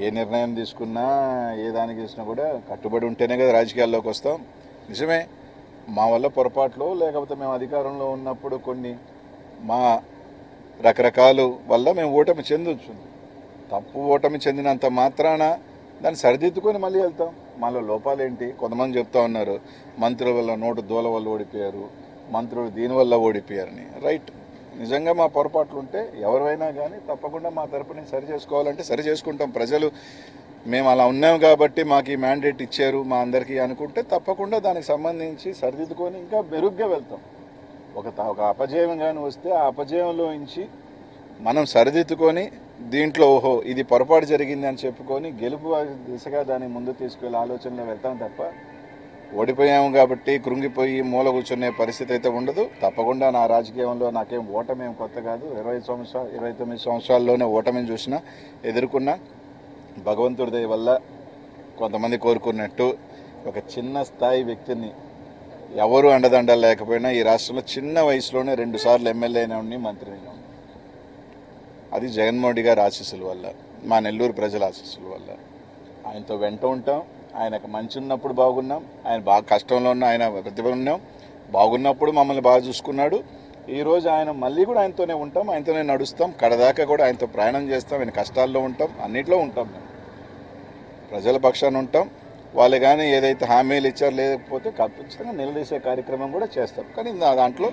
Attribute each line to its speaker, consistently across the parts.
Speaker 1: ఏ నిర్ణయం తీసుకున్నా ఏ దానికి చేసినా కూడా కట్టుబడి ఉంటేనే కదా రాజకీయాల్లోకి వస్తాం. నిజమే, మా వల్ల పొరపాట్లు లేకపోతే మేము అధికారంలో ఉన్నప్పుడు కొన్ని మా రకరకాలు వల్ల మేము ఓటమి చెందొచ్చు. తప్పు ఓటమి చెందినంత మాత్రాన దాన్ని సరిదిద్దుకొని మళ్ళీ వెళ్తాం. మాలో లోపాలేంటి? కొంతమంది చెప్తా ఉన్నారు మంత్రుల వల్ల నోటు దూల వల్ల ఓడిపోయారు, మంత్రులు దీనివల్ల ఓడిపోయారని. రైట్, నిజంగా మా పొరపాట్లు ఉంటే ఎవరైనా కానీ తప్పకుండా మా తరపుని సరి చేసుకోవాలంటే సరి చేసుకుంటాం. ప్రజలు మేము అలా ఉన్నాం కాబట్టి మాకు ఈ మ్యాండేట్ ఇచ్చారు మా అందరికీ అనుకుంటే తప్పకుండా దానికి సంబంధించి సరిదిద్దుకొని ఇంకా మెరుగ్గా వెళ్తాం. ఒక అపజయం కానీ వస్తే ఆ అపజయంలో నుంచి మనం సరిదిద్దుకొని దీంట్లో ఓహో ఇది పొరపాటు జరిగింది అని చెప్పుకొని గెలుపు దిశగా దాన్ని ముందు తీసుకెళ్ళే ఆలోచనలో వెళ్తాం తప్ప ఓడిపోయాము కాబట్టి కృంగిపోయి మూల కూర్చునే పరిస్థితి అయితే ఉండదు. తప్పకుండా నా రాజకీయంలో నాకేం ఓటమేం కొత్త కాదు. 29 సంవత్సరాల్లోనే ఓటమిని చూసినా ఎదుర్కొన్నా. భగవంతుడి దయ వల్ల కొంతమంది కోరుకున్నట్టు ఒక చిన్న స్థాయి వ్యక్తిని ఎవరు అండదండలు లేకపోయినా ఈ రాష్ట్రంలో చిన్న వయసులోనే 2 సార్లు ఎమ్మెల్యే అయినా ఉండి మంత్రి అయినా ఉండి, అది జగన్మోహన్ రెడ్డి గారి ఆశీస్సుల వల్ల, మా నెల్లూరు ప్రజల ఆశీస్సుల వల్ల. ఆయనతో వెంట ఉంటాం. ఆయనకు మంచి ఉన్నప్పుడు బాగున్నాం, ఆయన బాగా కష్టంలో ఉన్న ఆయన ప్రతిభ ఉన్నాం. బాగున్నప్పుడు మమ్మల్ని బాగా చూసుకున్నాడు. ఈరోజు ఆయన మళ్ళీ కూడా ఆయనతోనే ఉంటాం, ఆయనతోనే నడుస్తాం, కడదాకా కూడా ఆయనతో ప్రయాణం చేస్తాం. ఆయన కష్టాల్లో ఉంటాం, అన్నిట్లో ఉంటాం. మేము ప్రజల పక్షాన ఉంటాం. వాళ్ళు కానీ ఏదైతే హామీలు ఇచ్చారో లేకపోతే ఖచ్చితంగా నిలదీసే కార్యక్రమం కూడా చేస్తాం. కానీ దాంట్లో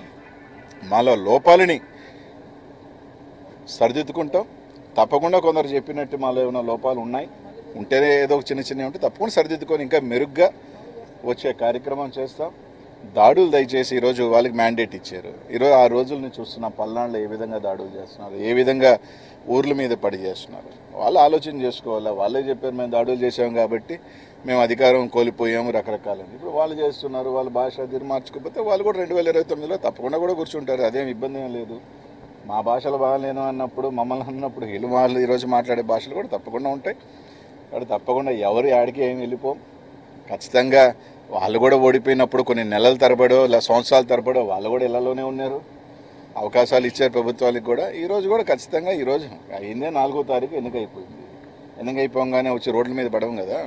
Speaker 1: మాలో లోపాలని సరిదిద్దుకుంటాం. తప్పకుండా కొందరు చెప్పినట్టు మాలో ఏమైనా లోపాలు ఉన్నాయి ఉంటేనే ఏదో ఒక చిన్న ఉంటే తప్పకుండా సరిదిద్దుకొని ఇంకా మెరుగ్గా వచ్చే కార్యక్రమం చేస్తాం. దాడులు దయచేసి ఈరోజు వాళ్ళకి మ్యాండేట్ ఇచ్చారు. ఈరోజు ఆ రోజుల్ని చూస్తున్నాం. పల్నాడులో ఏ విధంగా దాడులు చేస్తున్నారు, ఏ విధంగా ఊర్ల మీద పడి చేస్తున్నారు. వాళ్ళు ఆలోచన చేసుకోవాలా. వాళ్ళే చెప్పారు మేము దాడులు చేసాం కాబట్టి మేము అధికారం కోల్పోయాము రకరకాలని. ఇప్పుడు వాళ్ళు చేస్తున్నారు. వాళ్ళ భాష తీరు మార్చుకోకపోతే వాళ్ళు కూడా 2029లో తప్పకుండా కూడా కూర్చుంటారు. అదేం ఇబ్బంది ఏం లేదు. మా భాషలు బాగాలేను అన్నప్పుడు మమ్మల్ని అన్నప్పుడు వాళ్ళు ఈరోజు మాట్లాడే భాషలు కూడా తప్పకుండా ఉంటాయి. కాబట్టి తప్పకుండా ఎవరు ఆడికి ఏమి వెళ్ళిపోం. ఖచ్చితంగా వాళ్ళు కూడా ఓడిపోయినప్పుడు కొన్ని నెలల తరబడో లేదా సంవత్సరాల తరబడో వాళ్ళు కూడా ఇళ్లలోనే ఉన్నారు. అవకాశాలు ఇచ్చారు ప్రభుత్వాలకు కూడా. ఈరోజు కూడా ఖచ్చితంగా ఈరోజు అయిందే 4వ తారీఖు ఎన్నికైపోయింది. ఎన్నికైపోగానే వచ్చి రోడ్ల మీద పడవం కదా.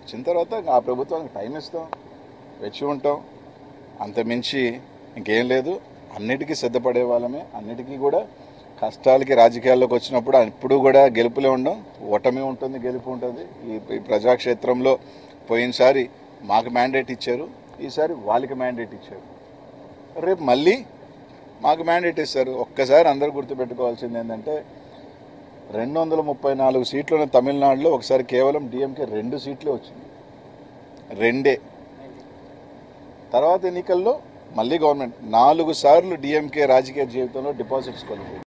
Speaker 1: వచ్చిన తర్వాత ఆ ప్రభుత్వానికి టైం ఇస్తాం, వెచ్చి ఉంటాం. అంతమించి ఇంకేం లేదు. అన్నిటికీ సిద్ధపడే వాళ్ళమే. అన్నిటికీ కూడా కష్టాలకి రాజకీయాల్లోకి వచ్చినప్పుడు ఇప్పుడు కూడా గెలుపులే ఉండం, ఓటమి ఉంటుంది, గెలుపు ఉంటుంది. ఈ ప్రజాక్షేత్రంలో పోయినసారి మాకు మ్యాండేట్ ఇచ్చారు, ఈసారి వాళ్ళకి మ్యాండేట్ ఇచ్చారు, రేపు మళ్ళీ మాకు మ్యాండేట్ ఇస్తారు. ఒక్కసారి అందరూ గుర్తుపెట్టుకోవాల్సింది ఏంటంటే 234 సీట్లున్న తమిళనాడులో ఒకసారి కేవలం డిఎంకే 2 సీట్లే వచ్చింది. 2 తర్వాత ఎన్నికల్లో మళ్ళీ గవర్నమెంట్ 4 సార్లు డిఎంకే రాజకీయ జీవితంలో డిపాజిట్స్ కొలిపోయింది.